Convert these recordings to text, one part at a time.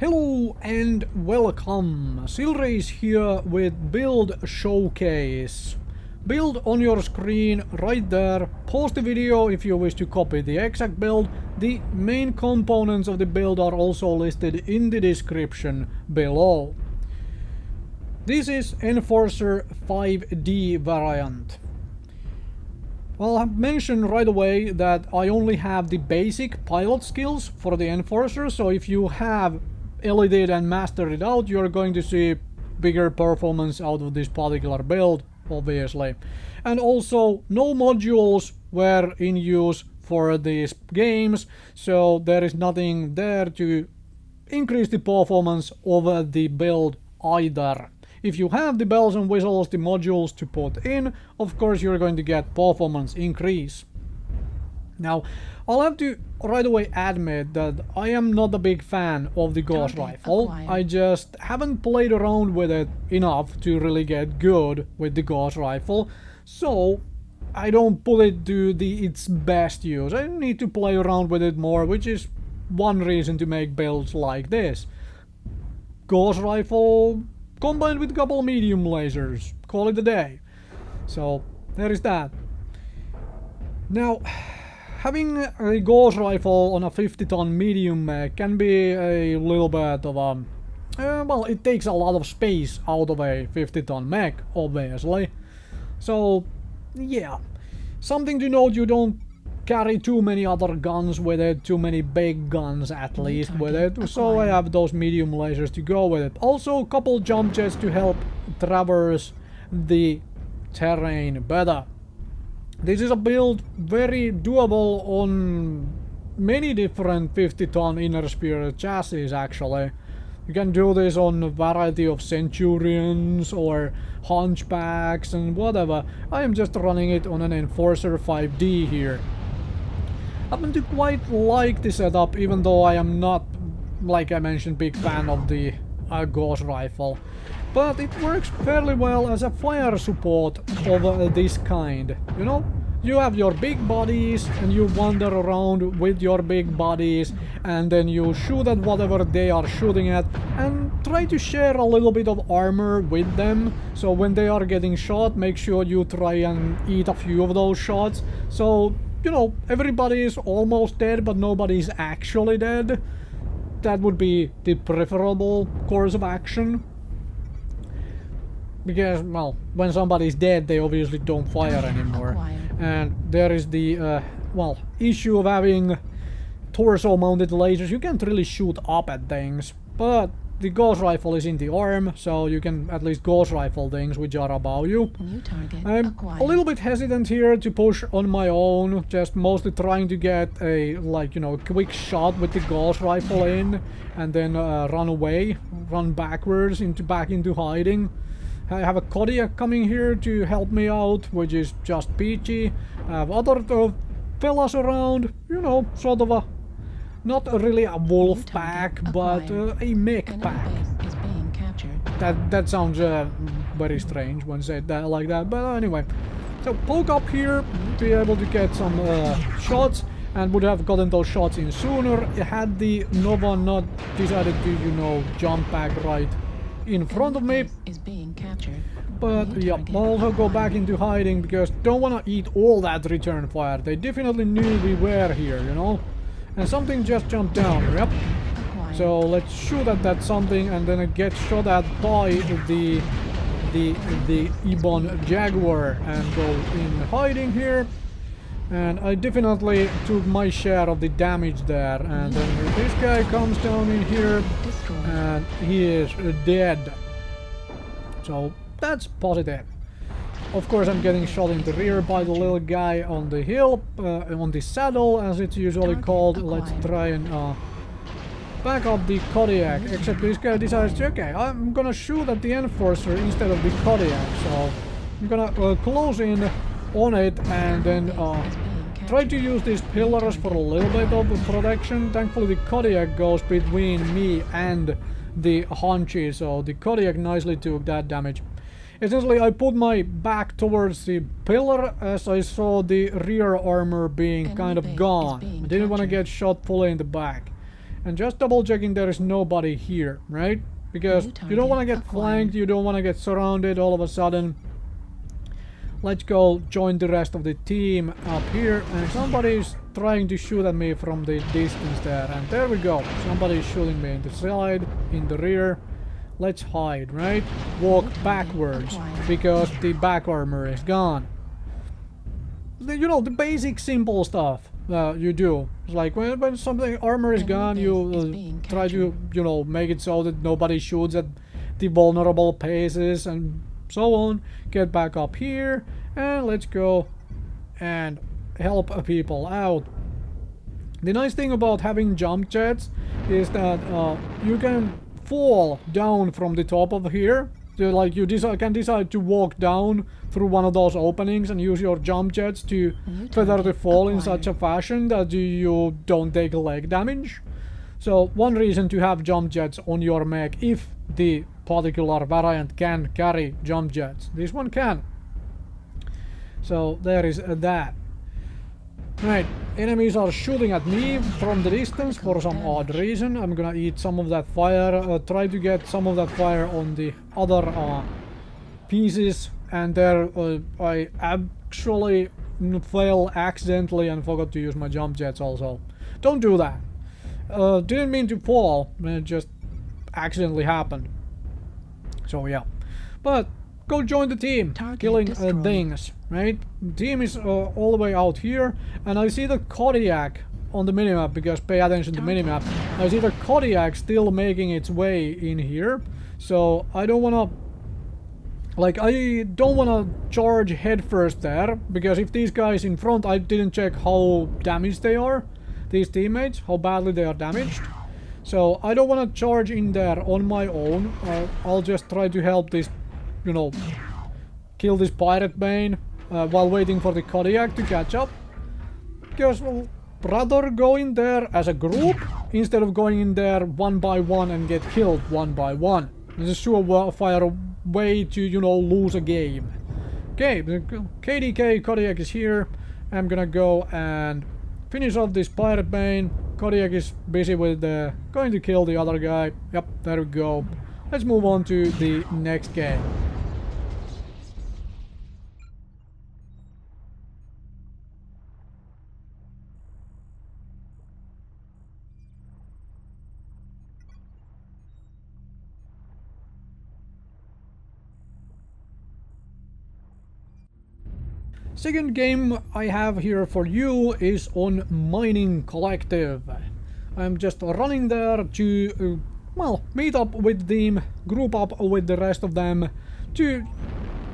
Hello and welcome! Silrace here with Build Showcase. Build on your screen right there. Pause the video if you wish to copy the exact build. The main components of the build are also listed in the description below. This is Enforcer 5D variant. Well, I've mentioned right away that I only have the basic pilot skills for the Enforcer, so if you have elited and mastered it out, you're going to see bigger performance out of this particular build, obviously. And also, no modules were in use for these games, so there is nothing there to increase the performance of the build either. If you have the bells and whistles, the modules to put in, of course you're going to get performance increase. Now, I'll have to right away admit that I am not a big fan of the Gauss Rifle. I just haven't played around with it enough to really get good with the Gauss Rifle, so I don't put it to its best use. I need to play around with it more, which is one reason to make builds like this. Gauss Rifle combined with a couple medium lasers. Call it a day. So, there is that. Now, having a Gauss Rifle on a 50-ton medium mech can be a little bit of a... well, it takes a lot of space out of a 50-ton mech, obviously. So, yeah. Something to note, you don't carry too many other guns with it, too many big guns at least with it, so I have those medium lasers to go with it. Also, a couple jump jets to help traverse the terrain better. This is a build very doable on many different 50-ton inner sphere chassis actually. You can do this on a variety of Centurions or Hunchbacks and whatever. I am just running it on an Enforcer 5D here. I happen to quite like the setup, even though I am not, like I mentioned, big fan of the Gauss Rifle. But it works fairly well as a fire support of this kind, you know? You have your big bodies and you wander around with your big bodies and then you shoot at whatever they are shooting at and try to share a little bit of armor with them. So when they are getting shot, make sure you try and eat a few of those shots. So, you know, everybody is almost dead but nobody is actually dead. That would be the preferable course of action. Because, well, when somebody's dead, they obviously don't fire anymore. And there is the, well, issue of having torso-mounted lasers. You can't really shoot up at things, but the Gauss Rifle is in the arm, so you can at least Gauss Rifle things which are above you. I'm a little bit hesitant here to push on my own, just mostly trying to get a, like, you know, quick shot with the Gauss Rifle in, and then run away, run backwards back into hiding. I have a Kodiak coming here to help me out, which is just peachy. I have other fellas around, you know, sort of a, not really a wolf pack, but a mech pack. That sounds very strange when said that like that, but anyway. So poke up here, be able to get some shots, and would have gotten those shots in sooner had the Nova not decided to, you know, jump back right in front of me. But yeah, I'll also go back into hiding because don't want to eat all that return fire. They definitely knew we were here, you know. And something just jumped down. Yep. So let's shoot at that something and then it gets shot at by the Ebon Jaguar and go in hiding here. And I definitely took my share of the damage there, and then this guy comes down in here and he is dead. So that's positive. Of course I'm getting shot in the rear by the little guy on the hill, on the saddle as it's usually called. Let's try and back up the Kodiak, except this guy decides to, okay, I'm gonna shoot at the Enforcer instead of the Kodiak, so I'm gonna close in on it and then try to use these pillars for a little bit of protection. Thankfully the Kodiak goes between me and the Hunchy, so the Kodiak nicely took that damage. Essentially I put my back towards the pillar as I saw the rear armor being kind of gone. I didn't want to get shot fully in the back. and just double checking there is nobody here, right? Because you don't want to get flanked, you don't want to get surrounded all of a sudden. Let's go join the rest of the team up here, and somebody's trying to shoot at me from the distance there, and there we go. Somebody's shooting me in the side, in the rear. Let's hide, right? Walk backwards, because the back armor is gone. You know, the basic simple stuff you do. It's like when something armor is gone, you try to, you know, make it so that nobody shoots at the vulnerable places and so on. Get back up here, and let's go and help people out. The nice thing about having jump jets is that you can fall down from the top of here. So, like, you can decide to walk down through one of those openings and use your jump jets to feather the fall in such a fashion that you don't take leg damage. So one reason to have jump jets on your mech, if the particular variant can carry jump jets. This one can. So there is that. Right, enemies are shooting at me from the distance for some odd reason. I'm gonna eat some of that fire, try to get some of that fire on the other pieces, and there I actually fell accidentally and forgot to use my jump jets also. Don't do that. Didn't mean to fall, it just accidentally happened. So yeah, but go join the team, killing things, right? The team is all the way out here, and I see the Kodiak on the minimap, because pay attention to the minimap. I see the Kodiak still making its way in here, so I don't wanna, like, I don't wanna charge headfirst there, because if these guys in front, I didn't check how damaged they are, these teammates, how badly they are damaged. So I don't wanna charge in there on my own. I'll just try to help this, you know, kill this pirate bane while waiting for the Kodiak to catch up. Because we'll rather go in there as a group instead of going in there one by one and get killed one by one. This is surefire way to, you know, lose a game. Okay, the KDK Kodiak is here. I'm gonna go and finish off this pirate bane. Kodiak is busy with going to kill the other guy. Yep, there we go. Let's move on to the next game. Second game I have here for you is on Mining Collective. I'm just running there to, well, meet up with them, group up with the rest of them, to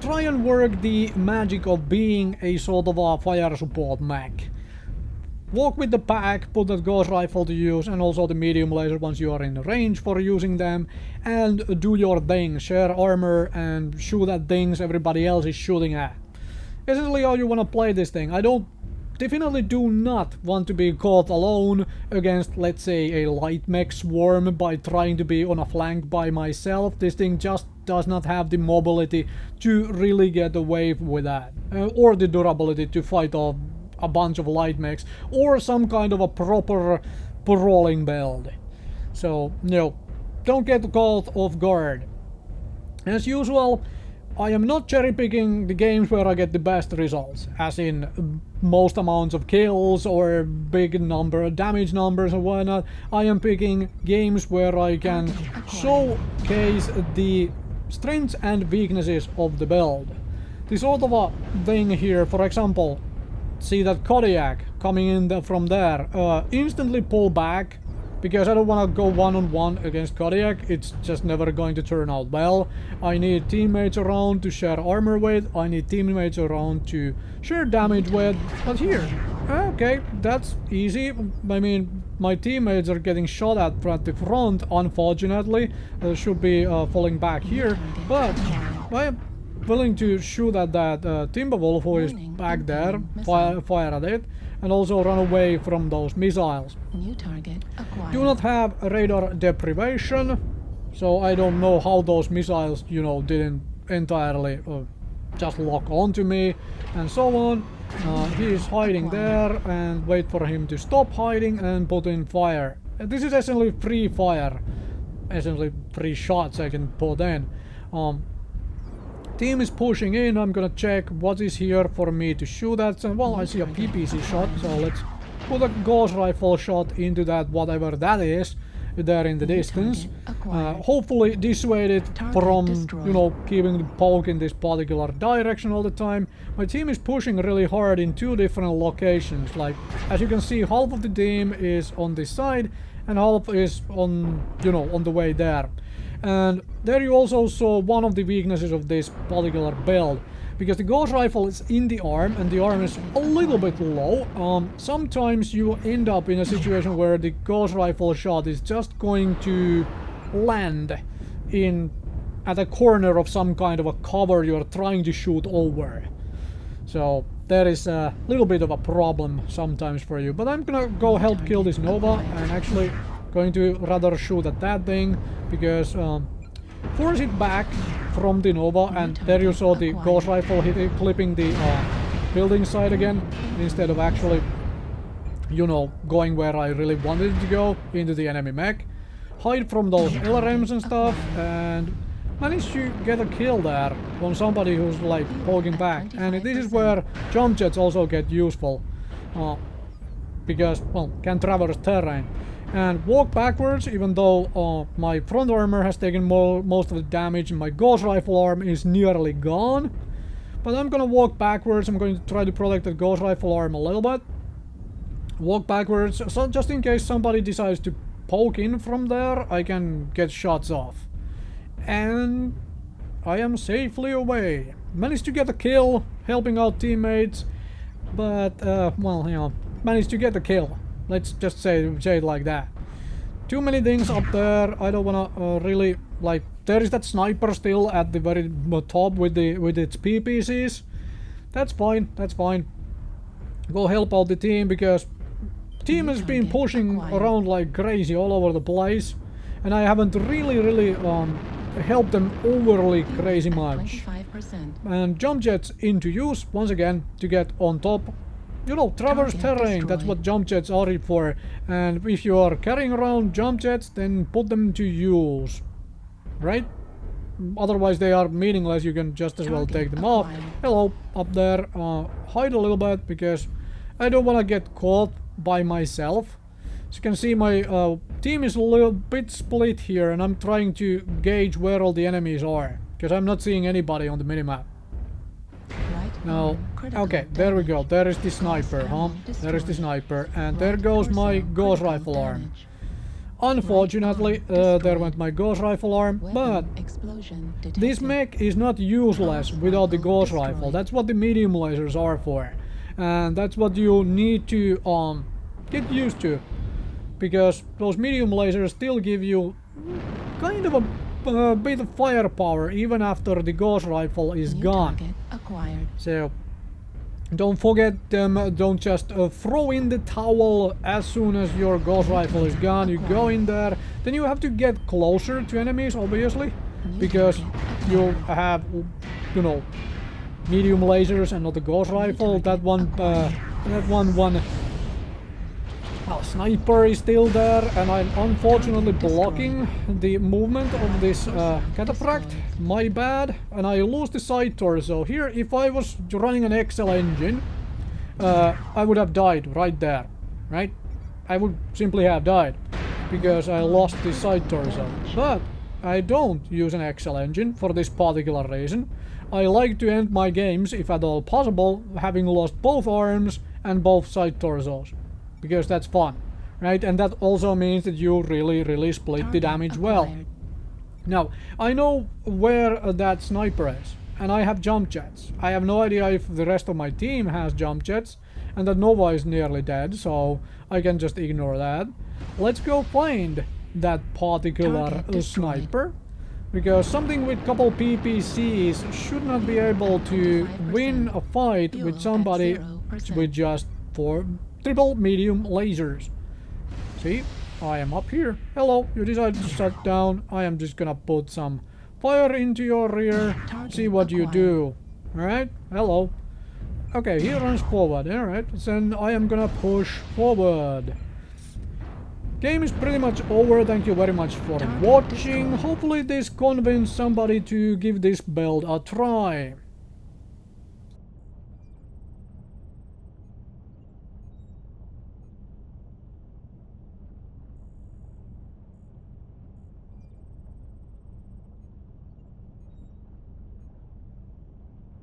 try and work the magic of being a sort of a fire support mech. Walk with the pack, put that Gauss Rifle to use, and also the medium laser once you are in range for using them, and do your thing, share armor and shoot at things everybody else is shooting at. Essentially how you want to play this thing. I definitely do not want to be caught alone against, let's say, a light mech swarm by trying to be on a flank by myself. This thing just does not have the mobility to really get away with that. Or the durability to fight off a bunch of light mechs, or some kind of a proper patrolling build. So, no, don't get caught off guard. As usual, I am not cherry-picking the games where I get the best results, as in most amounts of kills or big number of damage numbers and whatnot. I am picking games where I can showcase the strengths and weaknesses of the build. The sort of a thing here, for example, see that Kodiak coming in from there, instantly pull back, because I don't want to go one-on-one against Kodiak. It's just never going to turn out well. I need teammates around to share armor with, I need teammates around to share damage with, but here, okay, that's easy. I mean, my teammates are getting shot at the front, unfortunately. They should be falling back here, but I am willing to shoot at that Timberwolf who is back there, fire at it, and also run away from those missiles. New target acquired. Do not have radar deprivation, so I don't know how those missiles, you know, didn't entirely just lock onto me, and so on. He is hiding there, and wait for him to stop hiding and put in fire This is essentially free fire. Essentially free shots I can put in. Team is pushing in. I'm gonna check what is here for me to shoot at. And well, I see a PPC shot, so let's put a Gauss Rifle shot into that, whatever that is, there in the distance. Hopefully dissuaded from, you know, keeping the poke in this particular direction all the time. My team is pushing really hard in 2 different locations. Like, as you can see, half of the team is on this side and half is on, you know, on the way there. And there you also saw one of the weaknesses of this particular build, because the Gauss Rifle is in the arm and the arm is a little bit low. Sometimes you end up in a situation where the Gauss Rifle shot is just going to land in at a corner of some kind of a cover you're trying to shoot over. So there is a little bit of a problem sometimes for you. But I'm gonna go help kill this Nova, and actually going to rather shoot at that thing, because force it back from the Nova, and there you saw the Gauss Rifle clipping the building side again, instead of actually, you know, going where I really wanted it to go, into the enemy mech. Hide from those LRMs and stuff, and managed to get a kill there on somebody who's like poking back. And this is where jump jets also get useful, because, well, can traverse terrain and walk backwards, even though my front armor has taken most of the damage and my Gauss Rifle arm is nearly gone. But I'm gonna walk backwards. I'm going to try to protect the Gauss Rifle arm a little bit. Walk backwards, so just in case somebody decides to poke in from there, I can get shots off. And I am safely away. Managed to get a kill, helping out teammates, but, well, you know, managed to get a kill. Let's just say it like that. Too many things up there. I don't wanna really, like, there is that sniper still at the very top with its PPCs. That's fine, that's fine. Go help out the team, because team has been pushing around like crazy all over the place, and I haven't really helped them overly crazy much. And jump jets into use once again to get on top. You know, traverse terrain, that's what jump jets are for. And if you are carrying around jump jets, then put them to use, right? Otherwise they are meaningless. You can just as well take them off. Hello, up there. Hide a little bit, because I don't want to get caught by myself. As you can see, my team is a little bit split here, and I'm trying to gauge where all the enemies are, because I'm not seeing anybody on the minimap. Now, okay, there we go. There is the sniper, huh? There is the sniper, and there goes my Gauss Rifle arm. Unfortunately, there went my Gauss Rifle arm, but this mech is not useless without the Gauss Rifle. That's what the medium lasers are for, and that's what you need to get used to, because those medium lasers still give you kind of a bit of firepower even after the Gauss Rifle is gone. So don't forget them. Don't just throw in the towel as soon as your Gauss Rifle is gone. You go in there, then you have to get closer to enemies, obviously, because you have, you know, medium lasers and not the Gauss Rifle. That one well, sniper is still there, and I'm unfortunately blocking the movement of this cataphract. My bad. And I lose the side torso. Here, if I was running an XL engine, I would have died right there, right? I would simply have died, because I lost the side torso. But I don't use an XL engine for this particular reason. I like to end my games, if at all possible, having lost both arms and both side torsos, because that's fun, right? And that also means that you really split the damage well. Now, I know where that sniper is, and I have jump jets. I have no idea if the rest of my team has jump jets, and that Nova is nearly dead, so I can just ignore that. Let's go find that particular sniper, because something with couple PPCs should not be able to win a fight with somebody with just 4 triple medium lasers. See, I am up here. Hello, you decided to shut down. I am just gonna put some fire into your rear. See what you do. Alright, hello. Okay, he runs forward. Alright, then I am gonna push forward. Game is pretty much over. Thank you very much for watching. Hopefully this convinced somebody to give this build a try.